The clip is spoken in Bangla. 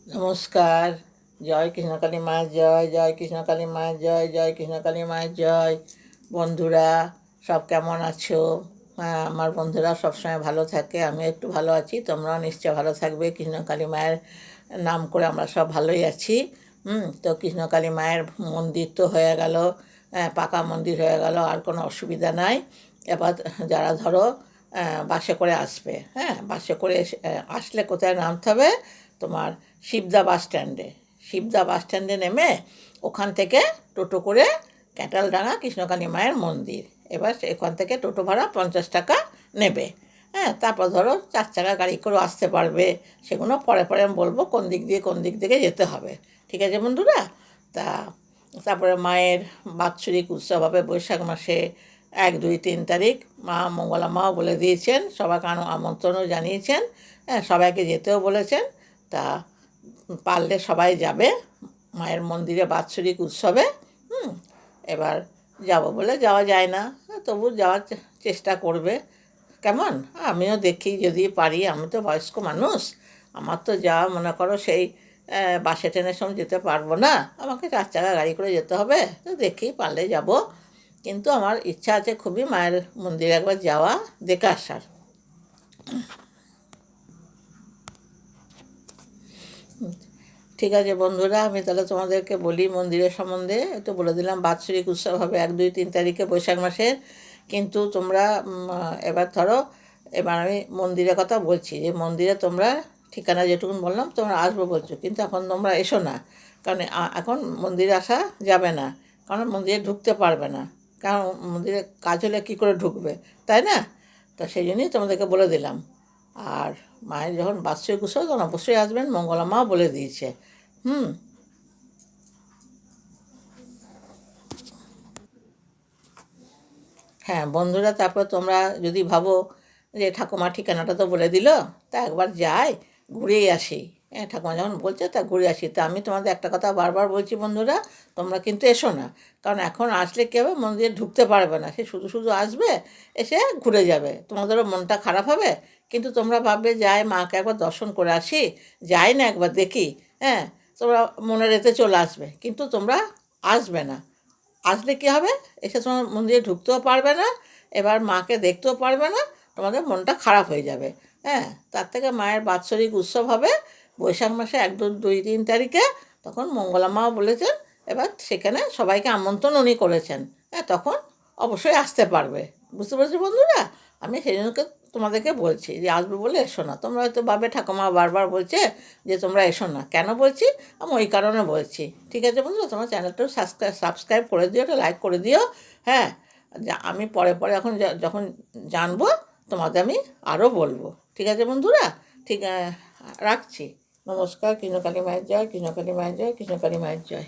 নমস্কার। জয় কৃষ্ণকালী মায়ের জয়, জয় কৃষ্ণকালী মায়ের জয়, জয় কৃষ্ণকালী মায়ের জয়। বন্ধুরা সব কেমন আছো? হ্যাঁ, আমার বন্ধুরা সবসময় ভালো থাকে, আমি একটু ভালো আছি, তোমরাও নিশ্চয় ভালো থাকবে। কৃষ্ণকালী মায়ের নাম করে আমরা সব ভালোই আছি। তো কৃষ্ণকালী মায়ের মন্দির তো হয়ে গেল, পাকা মন্দির হয়ে গেল, আর কোনো অসুবিধা নাই। এবার যারা ধরো বাসে করে আসবে, হ্যাঁ, বাসে করে আসলে কোথায় নামতে হবে? তোমার শিবদা বাস স্ট্যান্ডে। শিবদা বাস স্ট্যান্ডে নেমে ওখান থেকে টোটো করে ক্যাটালডাঙ্গা কৃষ্ণকালী মায়ের মন্দির। এবার এখান থেকে টোটো ভাড়া 50 টাকা নেবে। হ্যাঁ, তারপর ধরো 4 চাকা গাড়ি করে আসতে পারবে, সেগুলো পরে পরে আমি বলবো কোন দিক দিয়ে কোন দিক থেকে যেতে হবে। ঠিক আছে বন্ধুরা? তা তারপরে মায়ের বাৎসরিক উৎসব হবে বৈশাখ মাসে 1, 2, 3 তারিখ। মা মঙ্গলা মাও বলে দিয়েছেন, সবাইকে আমন্ত্রণও জানিয়েছেন, হ্যাঁ, সবাইকে যেতেও বলেছেন। তা পারলে সবাই যাবে মায়ের মন্দিরে বাৎসরিক উৎসবে। এবার যাব বলে যাওয়া যায় না, তবু যাওয়ার চেষ্টা করবে। কেমন? আমিও দেখি যদি পারি, আমি তো বয়স্ক মানুষ, আমার তো যাওয়া মনে করো সেই বাসে ট্রেনের সময় যেতে পারবো না, আমাকে 4 চাকা গাড়ি করে যেতে হবে। তো দেখি পারলে যাব, কিন্তু আমার ইচ্ছা আছে খুবই মায়ের মন্দিরে একবার যাওয়া, দেখে আসার। ঠিক আছে বন্ধুরা, আমি তাহলে তোমাদেরকে বলি মন্দিরের সম্বন্ধে একটু বলে দিলাম। বাৎসরিক উৎসব হবে 1, 2, 3 তারিখে বৈশাখ মাসের। কিন্তু তোমরা এবার ধরো, এবার আমি মন্দিরের কথা বলছি, যে মন্দিরে তোমরা ঠিকানা যেটুকুন বললাম তোমরা আসবো বলছো, কিন্তু এখন তোমরা এসো না, কারণ এখন মন্দিরে আসা যাবে না, কারণ মন্দিরে ঢুকতে পারবে না। কারণ মন্দিরে কাজ হলে কী করে ঢুকবে, তাই না? তো সেই জন্যই তোমাদেরকে বলে দিলাম। আর মায়ের যখন বাৎসরিক উৎসব তখন অবশ্যই আসবেন, মঙ্গলা মাও বলে দিয়েছে। হুম হ্যাঁ বন্ধুরা, তারপর তোমরা যদি ভাবো যে ঠাকুমা ঠিকানাটা তো বলে দিল, তা একবার যাই ঘুরেই আসি। হ্যাঁ, ঠাকুমা যখন বলছে তা ঘুরে আসি। তা আমি তোমাদের একটা কথা বারবার বলছি বন্ধুরা, তোমরা কিন্তু এসো না, কারণ এখন আসলে কী হবে, মন্দিরে ঢুকতে পারবে না, সে শুধু শুধু আসবে, এসে ঘুরে যাবে, তোমাদেরও মনটা খারাপ হবে। কিন্তু তোমরা ভাববে যাই মাকে একবার দর্শন করে আসি, যাই না একবার দেখি, হ্যাঁ, তোমরা মনে রেতে চলে আসবে, কিন্তু তোমরা আসবে না। আসলে কী হবে, এসে তোমার মন্দিরে ঢুকতেও পারবে না, এবার মাকে দেখতেও পারবে না, তোমাদের মনটা খারাপ হয়ে যাবে। হ্যাঁ, তার থেকে মায়ের বাৎসরিক উৎসব হবে বৈশাখ মাসে 1, 2, 3 তারিখে। তখন মঙ্গলা মাও বলেছেন, এবার সেখানে সবাইকে আমন্ত্রণ উনি করেছেন। হ্যাঁ, তখন অবশ্যই আসতে পারবে। বুঝতে পেরেছো বন্ধুরা? আমি সেই জন্য তোমাদেরকে বলছি যে আসবে বলে এসো না। তোমরা হয়তো ভাবে ঠাকুমা বারবার বলছে যে তোমরা এসো না, কেন বলছি আমি ওই কারণে বলছি। ঠিক আছে বন্ধুরা, তোমার চ্যানেলটাও সাবস্ক্রাইব করে দিও, একটা লাইক করে দিও। হ্যাঁ, আমি পরে পরে এখন যখন জানবো তোমাদের আমি আরও বলবো। ঠিক আছে বন্ধুরা? ঠিক রাখছি। নমস্কার। কৃষ্ণকালী মায়ের জয়, কৃষ্ণকালী মায়ের জয়, কৃষ্ণকালী মায়ের জয়।